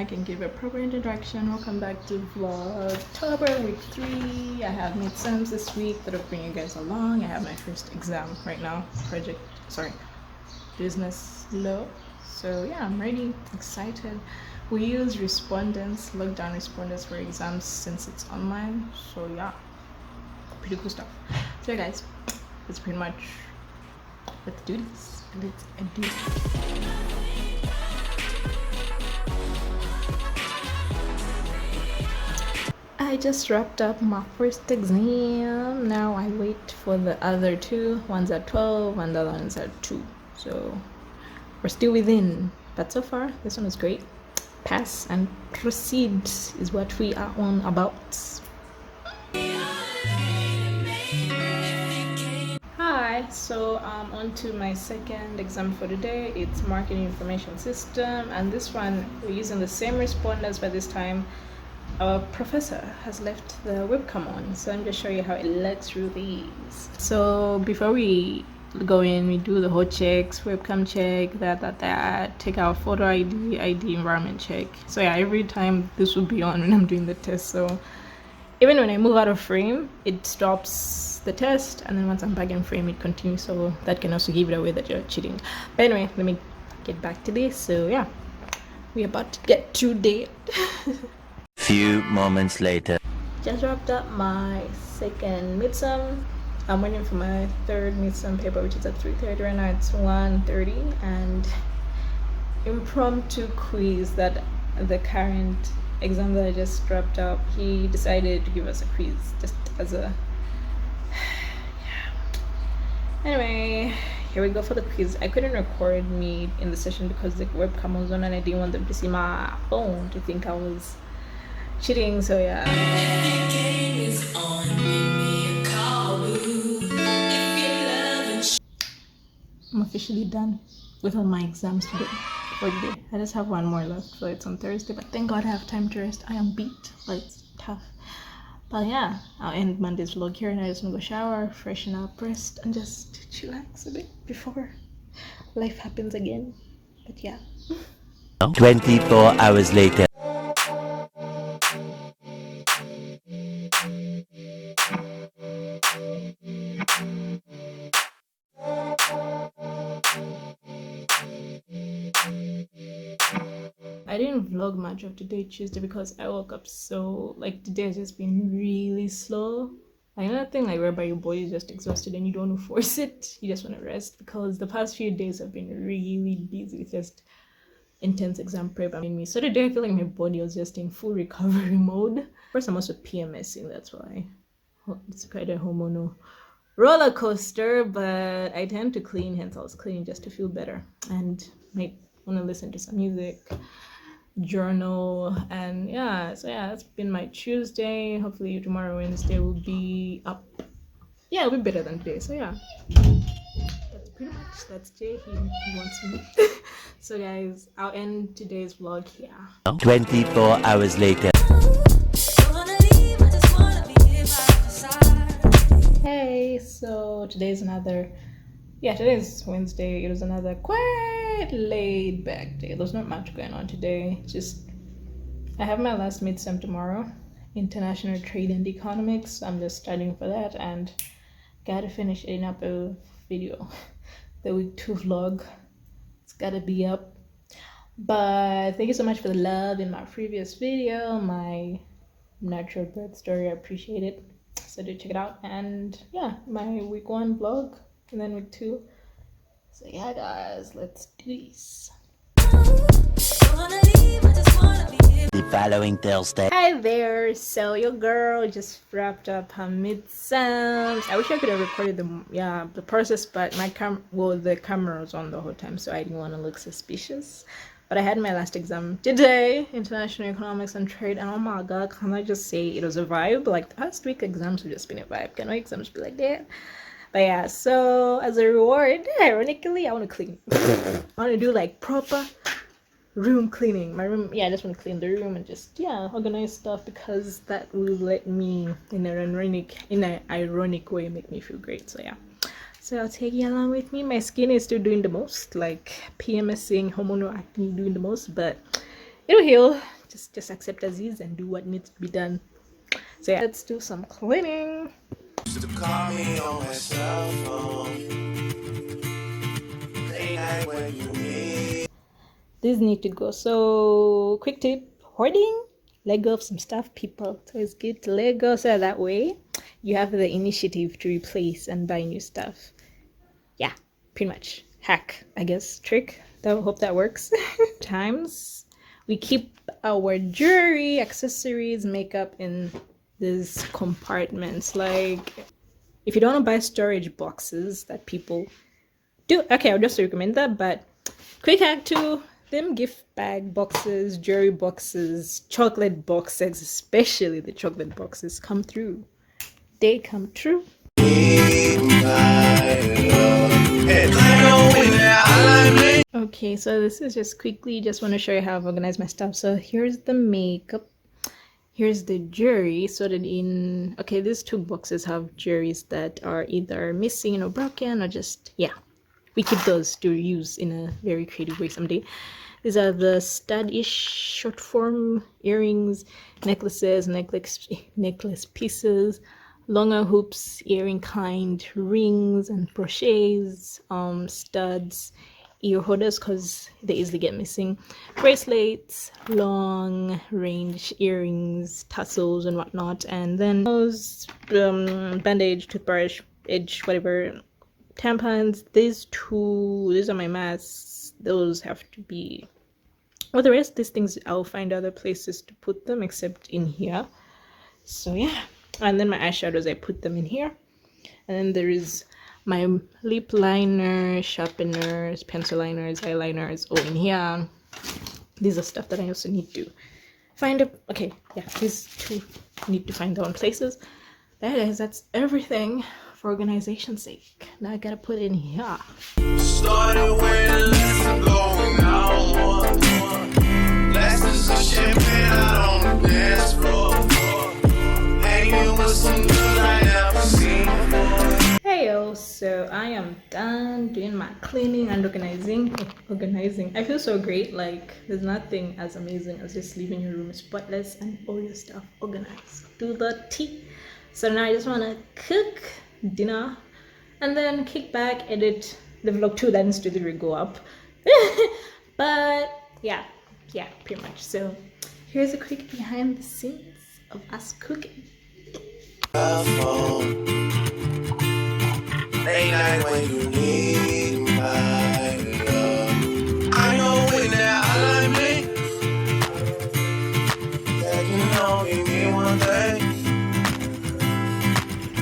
mic and give a proper introduction. Welcome back to Vlogtober week 3. I have midterms this week that'll bring you guys along. I have my first exam right now, business law. So yeah, I'm ready, excited. We use lockdown respondents for exams since it's online. So yeah, pretty cool stuff. So yeah, guys, that's pretty much let's do this. I just wrapped up my first exam. Now I wait for the other two. One's at 12 and the other one's at 2. So we're still within. But so far, this one is great. Pass and proceed is what we are on about. Hi, so on to my second exam for today. It's marketing information system, and this one we're using the same respondents, but this time our professor has left the webcam on, so I'm just showing you how it looks through these. So before we go in, we do the whole checks, webcam check, that, take our photo ID, environment check. So yeah, every time this will be on when I'm doing the test. So even when I move out of frame, it stops the test, and then once I'm back in frame, it continues. So that can also give it away that you're cheating. But anyway, let me get back to this. So yeah, we're about to get to date. Few moments later. Just wrapped up my second midterm. I'm waiting for my third midterm paper, which is at 3:30 right now. It's 1:30, and impromptu quiz that the current exam that I just wrapped up, he decided to give us a quiz just as a Anyway, here we go for the quiz. I couldn't record me in the session because the webcam was on and I didn't want them to see my phone to think I was cheating, so yeah. I'm officially done with all my exams today for the day. I just have one more left, so it's on Thursday, but thank God I have time to rest. I am beat, but it's tough. But yeah, I'll end Monday's vlog here, and I just want to go shower, freshen up, rest, and just chillax a bit before life happens again. But yeah. 24 hours later. I didn't vlog much of today, Tuesday, because I woke up so, like, today has just been really slow. Like, another thing, like, whereby your body is just exhausted and you don't want to force it, you just want to rest, because the past few days have been really busy with just intense exam prep. So today I feel like my body was just in full recovery mode. Of course, I'm also PMSing, that's why it's quite a hormonal roller coaster, but I tend to clean, hence I was cleaning just to feel better, and might want to listen to some music, journal, and yeah. So yeah, that's been my Tuesday. Hopefully tomorrow, Wednesday, will be up. Yeah, it'll be better than today. So yeah, that's pretty much, that's Jay. He wants me. So guys, I'll end today's vlog here. 24 hours later. Hey, so today's Wednesday. It was another quite laid back day. There's not much going on today. Just I have my last midterm tomorrow, international trade and economics. I'm just studying for that, and gotta finish editing up a video. The week 2 vlog, it's gotta be up. But thank you so much for the love in my previous video, my natural birth story. I appreciate it, so do check it out. And yeah, my week 1 vlog, and then week 2. So yeah guys, let's do this. The following Thursday. Hi there. So your girl just wrapped up her midterms. I wish I could have recorded the process, but the camera was on the whole time, so I didn't want to look suspicious. But I had my last exam today, international economics and trade, and oh my god, can I just say it was a vibe? Like the past week exams have just been a vibe. Can my exams be like that? But yeah, so as a reward, ironically, I want to clean. I want to do like proper room cleaning. My room, yeah, I just want to clean the room and just, yeah, organize stuff, because that will let me, in an ironic way, make me feel great. So yeah, so I'll take you along with me. My skin is still doing the most, like PMSing, hormonal acne doing the most, but it'll heal. Just accept as is and do what needs to be done. So yeah, let's do some cleaning. To call me on my cell phone. Late night when you need. These need to go. So quick tip: hoarding. Let go of some stuff, people. So it's good to let go so that way you have the initiative to replace and buy new stuff. Yeah, pretty much. Hack, I guess, trick. I hope that works. Times we keep our jewelry, accessories, makeup in these compartments. Like, if you don't want to buy storage boxes that people do, okay, I'll just recommend that. But quick hack to them: gift bag boxes, jewelry boxes, chocolate boxes, especially the chocolate boxes come through. They come true. Okay, so this is just quickly, just want to show you how I've organized my stuff. So here's the makeup, here's the jewelry sorted in. Okay, these two boxes have jewelries that are either missing or broken, or just, yeah, we keep those to use in a very creative way someday. These are the stud-ish short form earrings, necklaces, necklace pieces, longer hoops, earring kind, rings and crochets, studs, ear holders because they easily get missing, bracelets, long range earrings, tassels and whatnot, and then those bandage, toothbrush, edge, whatever, tampons. These are my masks. Those have to be, well, the rest of these things I'll find other places to put them except in here. So yeah, and then my eyeshadows, I put them in here. And then there is my lip liner, sharpeners, pencil liners, eyeliners all in here. These are stuff that I also need to find. Okay, yeah, these two need to find their own places. That is, that's everything for organization's sake. Now I gotta put it in here. Started wearing less and going out more. Glasses of champagne out on the dance floor. Hanging with some girls I never seen before. Heyo, so I am done doing my cleaning and organizing. I feel so great. Like, there's nothing as amazing as just leaving your room spotless and all your stuff organized to the T. So now I just want to cook dinner and then kick back, edit the vlog too. That needs to really go up. But yeah, pretty much. So here's a quick behind the scenes of us cooking. Late night when you need my love. I know when that I like me. That you only mean one thing.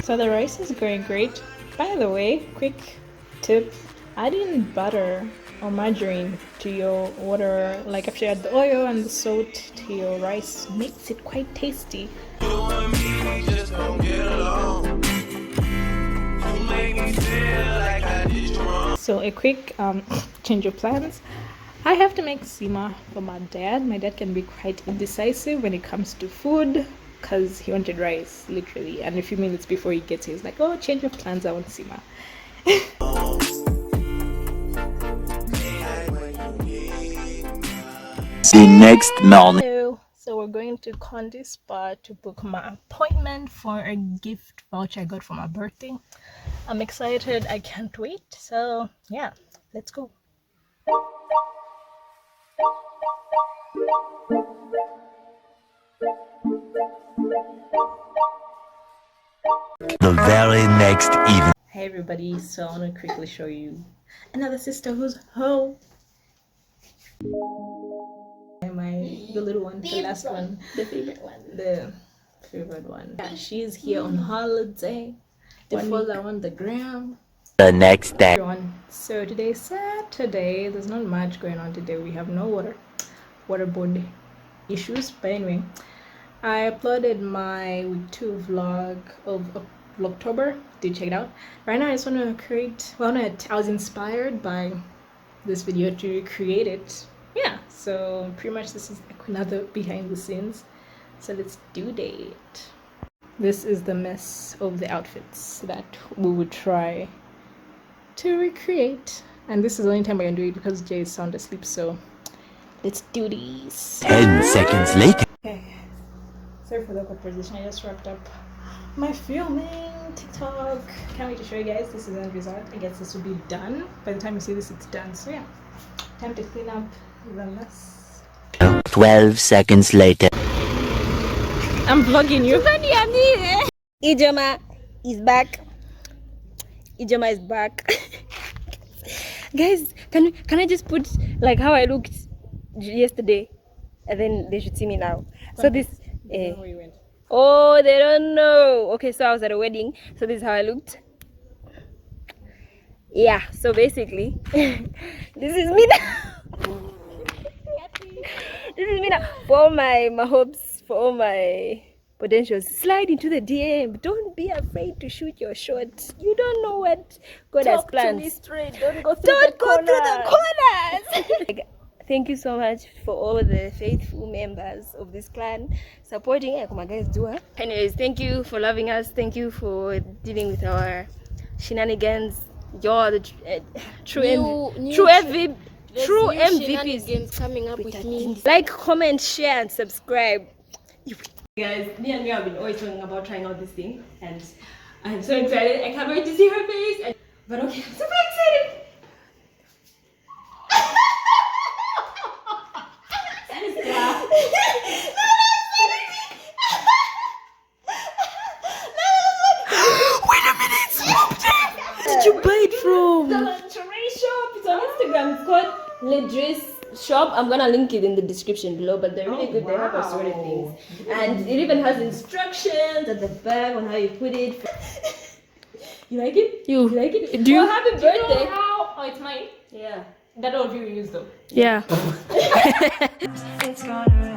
So the rice is going great. By the way, quick tip: adding butter or margarine to your water, like after you add the oil and the salt to your rice, makes it quite tasty. You and me, we just don't get along. You make me feel like I did you wrong. So a quick change of plans. I have to make sima for my dad. My dad can be quite indecisive when it comes to food because he wanted rice, literally. And a few minutes before he gets here, he's like, oh, change of plans, I want sima. The next morning. Hello. So we're going to Condi Spa to book my appointment for a gift voucher I got for my birthday. I'm excited. I can't wait. So yeah, let's go. The very next evening. Hey everybody, so I want to quickly show you another sister who's home. The little one, the last one, the favorite one. Yeah, she's here on holiday. The follow on the gram. The next day. Everyone, so today is Saturday. There's not much going on today. We have no waterboard issues. But anyway, I uploaded my week 2 vlog of Vlogtober. Do check it out. Right now I just want to create, I was inspired by this video to create it. Yeah, so pretty much this is like another behind the scenes. So let's do that. This is the mess of the outfits that we would try to recreate. And this is the only time I can do it because Jay is sound asleep. So Let's do this. 10 seconds later. Okay. Sorry for the awkward position. I just wrapped up my filming TikTok. Can't wait to show you guys. This is the end result. I guess this will be done. By the time you see this, it's done. So yeah, time to clean up the mess. 12 seconds later. I'm vlogging you. Ijoma is back. Ijoma is back. Guys, can I just put like how I looked yesterday, and then they should see me now. So this. Where you went. Oh, they don't know. Okay, so I was at a wedding. So this is how I looked. Yeah. So basically, this is me now. This is me now. For all my hopes, for all my potentials, slide into the DM. Don't be afraid to shoot your shot. You don't know what God has planned. To me straight. Don't go through Don't the go corners. through the corners. Thank you so much for all the faithful members of this clan supporting. Anyways, thank you for loving us. Thank you for dealing with our shenanigans. You're the true MVPs coming up with me. Like, comment, share, and subscribe. Guys, me and me have been always talking about trying out this thing, and I'm so excited. I can't wait to see her face. But okay, I'm super excited. Wait a minute, BoobTape. Where did you buy it from? The lingerie shop. It's on Instagram. It's called Ledress Shop. I'm gonna link it in the description below, but they're really good. They have assorted things, and it even has instructions at the back on how you put it. You like it? You like it? Do you? Well, happy Do you know birthday! how? Oh, it's mine. Yeah. That all of you use though. Yeah. It's gonna